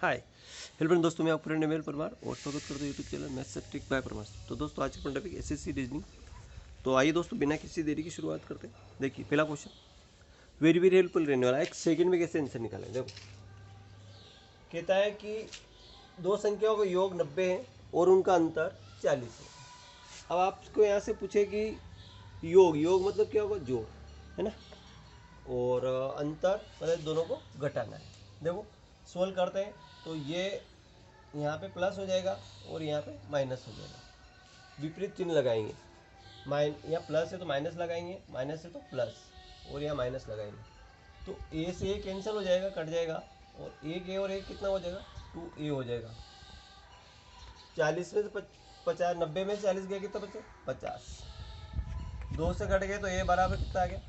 Hi hello friend दोस्तों, मैं आपका फ्रेंड एमएल परमार और स्वागत करता हूँ YouTube channel maths trick bye Parmar. तो दोस्तों आज का टॉपिक एसएससी रीजनिंग। तो आइए दोस्तों बिना किसी देरी की शुरुआत करते हैं। देखिए पहला क्वेश्चन वेरी वेरी हेल्पफुल रहने वाला है। एक सेकंड में कैसे आंसर निकालें। देखो कहता है कि दो संख्याओं का योग 90 है और उनका अंतर 40 है। अब आपको यहाँ से पूछे कि योग योग मतलब क्या होगा, जोड़ है ना, और अंतर मतलब दोनों को घटाना है। देखो सोल्व करते हैं तो ये यहाँ पे प्लस हो जाएगा और यहाँ पे माइनस हो जाएगा। विपरीत चिन्ह लगाएंगे, यहाँ प्लस है तो माइनस लगाएंगे, माइनस है तो प्लस, और यहाँ माइनस लगाएंगे तो ए से ए कैंसिल हो जाएगा, कट जाएगा, और एक ए और एक कितना हो जाएगा, 2a हो जाएगा। 40 में से 50, 90 में से 40 गया कितना बचे, 50। 2 से कट गए तो ए बराबर कितना आ गया,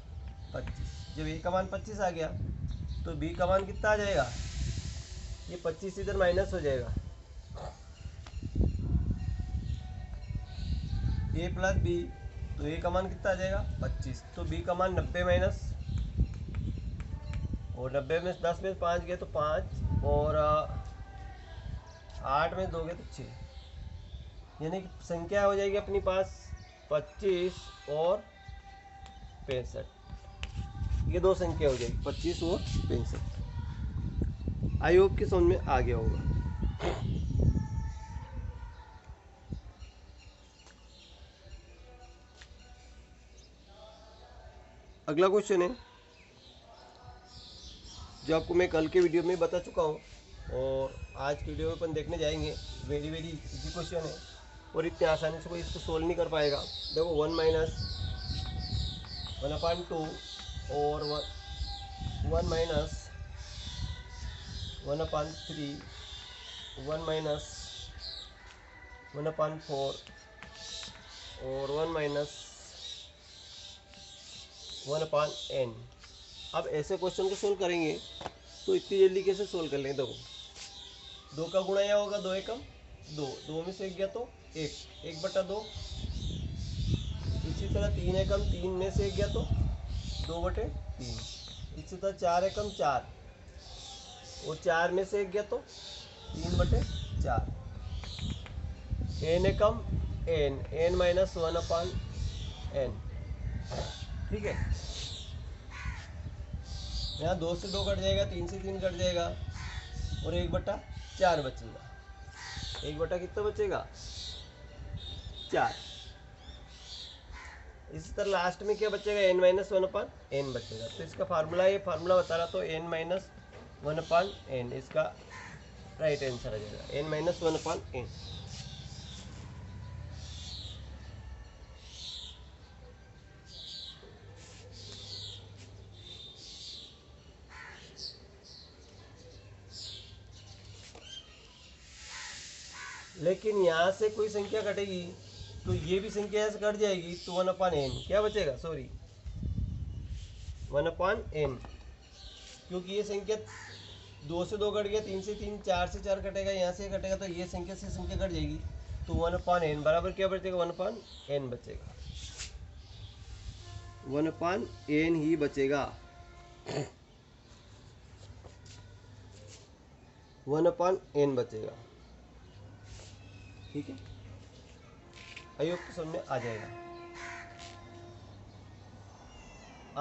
25। जब ए का मान 25 आ गया तो बी का मान कितना आ जाएगा, ये 25 इधर माइनस हो जाएगा, ए प्लस बी, तो ए का मान कितना आ जाएगा 25, तो बी का मान 90 माइनस, और 90 में 10 में 5 गए तो 5, और 8 में 2 गए तो 6, यानी कि संख्या हो जाएगी अपनी पास 25 और 65। ये दो संख्या हो जाएगी 25 और 65। आई होप कि समझ में आ गया होगा। अगला क्वेश्चन है जो आपको मैं कल के वीडियो में बता चुका हूँ और आज की वीडियो में अपन देखने जाएंगे। वेरी वेरी इजी क्वेश्चन है और इतने आसानी से कोई इसको सोल्व नहीं कर पाएगा। देखो 1 माइनस 1/2 और 1 माइनस 1/3, 1 माइनस 1/4 और 1 माइनस 1/n। अब ऐसे क्वेश्चन को सोल्व करेंगे तो इतनी जल्दी कैसे सोल्व कर लेंगे। देखो 2 का गुणा यहाँ होगा, 2 एकम 2, 2 में से 1 गया तो 1, 1/2। इसी तरह 3 एकम 3 में से 1 गया तो 2/3। इसी तरह 4 एकम 4, और 4 में से 1 गया तो 3/4। n एकम n माइनस 1/n। ठीक है, यहाँ 2 से 2 कट जाएगा, 3 से 3 कट जाएगा, और 1/4 बचेगा। 1 कितना बचेगा, 4। इसी तरह लास्ट में क्या बचेगा, n माइनस 1/n बचेगा। तो इसका फार्मूला, ये फार्मूला बता रहा तो n माइनस 1/n इसका राइट आंसर आ जाएगा, n माइनस 1/n। लेकिन यहाँ से कोई संख्या कटेगी तो ये भी संख्या ऐसे कट जाएगी तो 1/n क्या बचेगा, सॉरी 1/n, क्योंकि ये संख्या 2 से 2 कट गया, 3 से 3, 4 से 4 कटेगा, यहाँ से कटेगा, तो ये संख्या से संख्या कट जाएगी तो 1/n बराबर क्या बचेगा, 1/n बचेगा, 1/n ही बचेगा, 1/n बचेगा। ठीक है, आई होप समझ में आ जाएगा।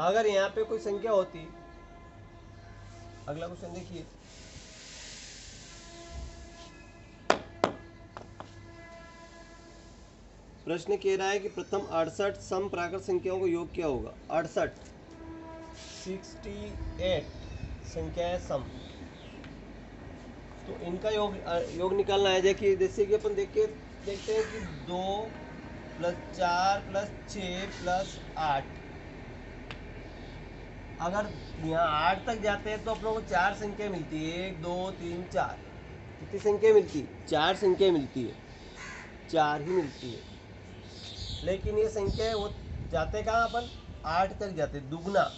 अगर यहाँ पे कोई संख्या होती, अगला क्वेश्चन देखिए, प्रश्न कह रहा है कि प्रथम 68 सम प्राकृत संख्याओं का योग क्या होगा। 68 68 संख्याएं सम, तो इनका योग निकालना है। देखिए जैसे कि अपन देखते हैं कि 2 + 4 + 6 + 8, अगर यहाँ 8 तक जाते हैं तो आप लोगों को 4 संख्या मिलती है, 1 2 3 4। कितनी संख्या मिलती है, 4 संख्या मिलती है, 4 ही मिलती है। लेकिन ये संख्या है वो जाते कहाँ, अपन 8 तक जाते, दुगना,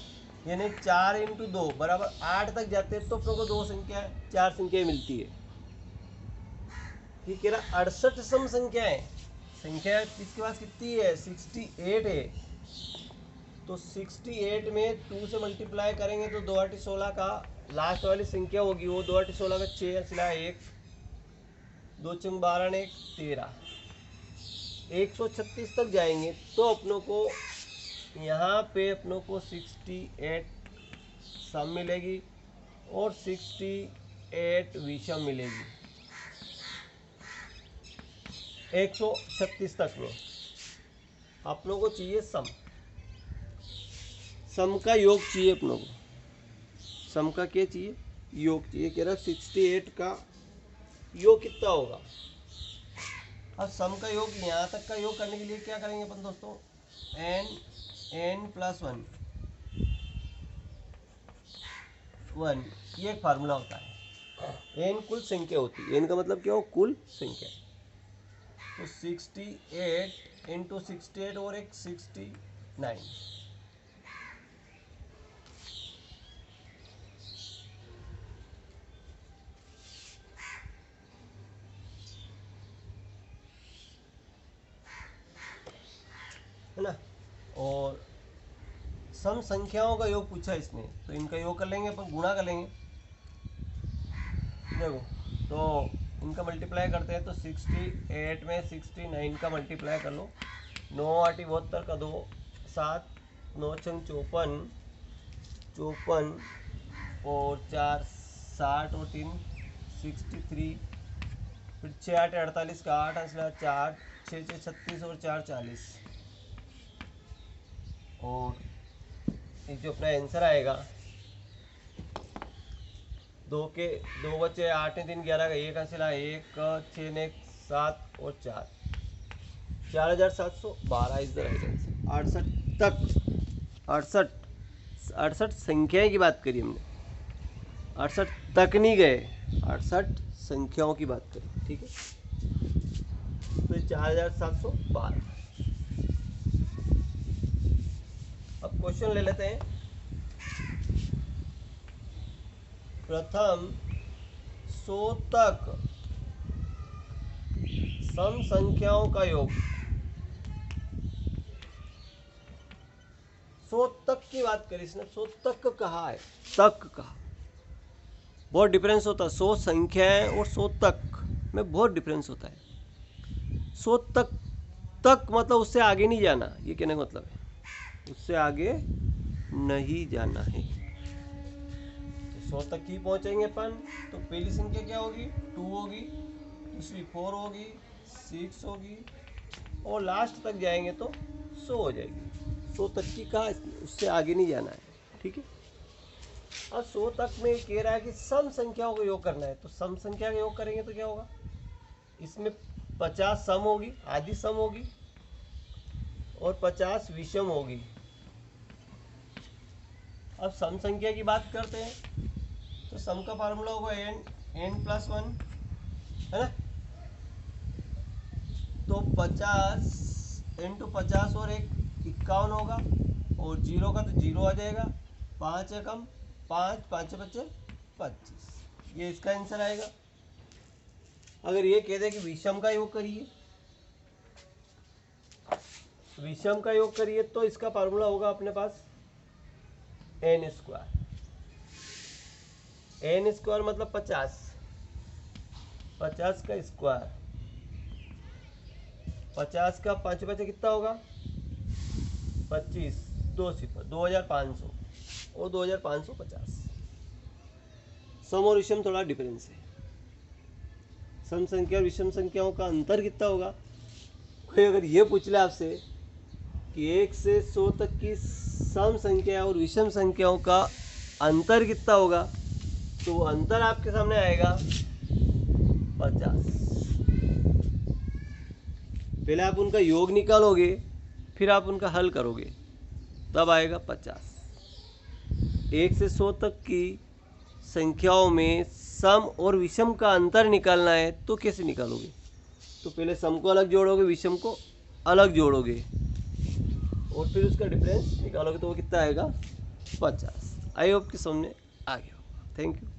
यानी 4 × 2 बराबर 8 तक जाते हैं तो अपने को 2 संख्या 4 संख्या मिलती है। ठीक है ना, 68 सम संख्या है, संख्या इसके पास कितनी है, 68 है, तो 68 में 2 से मल्टीप्लाई करेंगे तो 2 8 16 का लास्ट वाली संख्या होगी वो 2 8 16 में 6 असला 1 2 चंग 12 ने 13 136 तक जाएंगे तो अपनों को यहाँ पे अपनों को 68 सम मिलेगी और 68 विषम मिलेगी 136 तक में अपनों को चाहिए सम का योग चाहिए अपनों को। सम का क्या चाहिए? योग चाहिए। कह रहा 68 का योग कितना होगा। अब सम का योग यहाँ तक का योग करने के लिए क्या करेंगे अपन दोस्तों, n प्लस 1 ये एक फार्मूला होता है। n कुल संख्या होती है, n का मतलब क्या हो, कुल संख्या। तो 68 इंटू 68 और एक 69 है ना। और सम संख्याओं का योग पूछा इसने तो इनका योग कर लेंगे अपन, गुणा कर लेंगे। देखो तो इनका मल्टीप्लाई करते हैं तो 68 में 69 का मल्टीप्लाई कर लो। 9 8 72 का 2 7 9 6 54 और 4 60 और 3 63 फिर 6 8 48 का 8 असला 4 6 6 36 और 4 40 और ये जो अपना आंसर आएगा 2 बचे 8 ने 3 11 का 1 असला 1 6 ने 7 और 4 4712 इज द राइट आंसर। 68 तक 68 संख्याएं की बात करी हमने, 68 तक नहीं गए, 68 संख्याओं की बात करी। ठीक है तो 4712। अब क्वेश्चन ले लेते हैं। प्रथम 100 तक सम संख्याओं का योग। 100 तक की बात करी इसने, 100 तक कहा है, तक कहा, बहुत डिफरेंस होता है। 100 संख्याएं और 100 तक में बहुत डिफरेंस होता है। 100 तक मतलब उससे आगे नहीं जाना, ये कहने का मतलब है उससे आगे नहीं जाना है। तो 100 तक ही पहुंचेंगे अपन तो पहली संख्या क्या होगी, 2 होगी, दूसरी 4 होगी, 6 होगी और लास्ट तक जाएंगे तो 100 हो जाएगी। 100 तक की कहा, उससे आगे नहीं जाना है। ठीक है। अब 100 तक में कह रहा है कि सम संख्याओं का योग करना है, तो सम संख्या का योग करेंगे तो क्या होगा, इसमें 50 सम होगी, आधी सम होगी और 50 विषम होगी। अब सम संख्या की बात करते हैं तो सम का फार्मूला होगा n प्लस 1 है ना। तो 50 इंटू 50 और 1 51 होगा और 0 का तो 0 आ जाएगा, 5 है कम 5 5 बच्चे 25, ये इसका आंसर आएगा। अगर ये कह दे कि विषम का योग करिए, विषम का योग करिए तो इसका फार्मूला होगा अपने पास n स्क्वायर। n स्क्वायर मतलब 50 का स्क्वायर, 50 का 5 बचे कितना होगा 25, 2 सिफर 2500 और 2550। सम और विषम थोड़ा डिफरेंस है। सम संख्या और विषम संख्याओं का अंतर कितना होगा। कोई अगर ये पूछ ले आपसे कि 1 से 100 तक की सम संख्या और विषम संख्याओं का अंतर कितना होगा तो वो अंतर आपके सामने आएगा 50। पहले आप उनका योग निकालोगे फिर आप उनका हल करोगे तब आएगा 50। 1 से 100 तक की संख्याओं में सम और विषम का अंतर निकालना है तो कैसे निकालोगे, तो पहले सम को अलग जोड़ोगे, विषम को अलग जोड़ोगे और फिर उसका डिफरेंस निकालोगे तो वो कितना आएगा 50। आई होप कि समझ आ गया होगा। Thank you.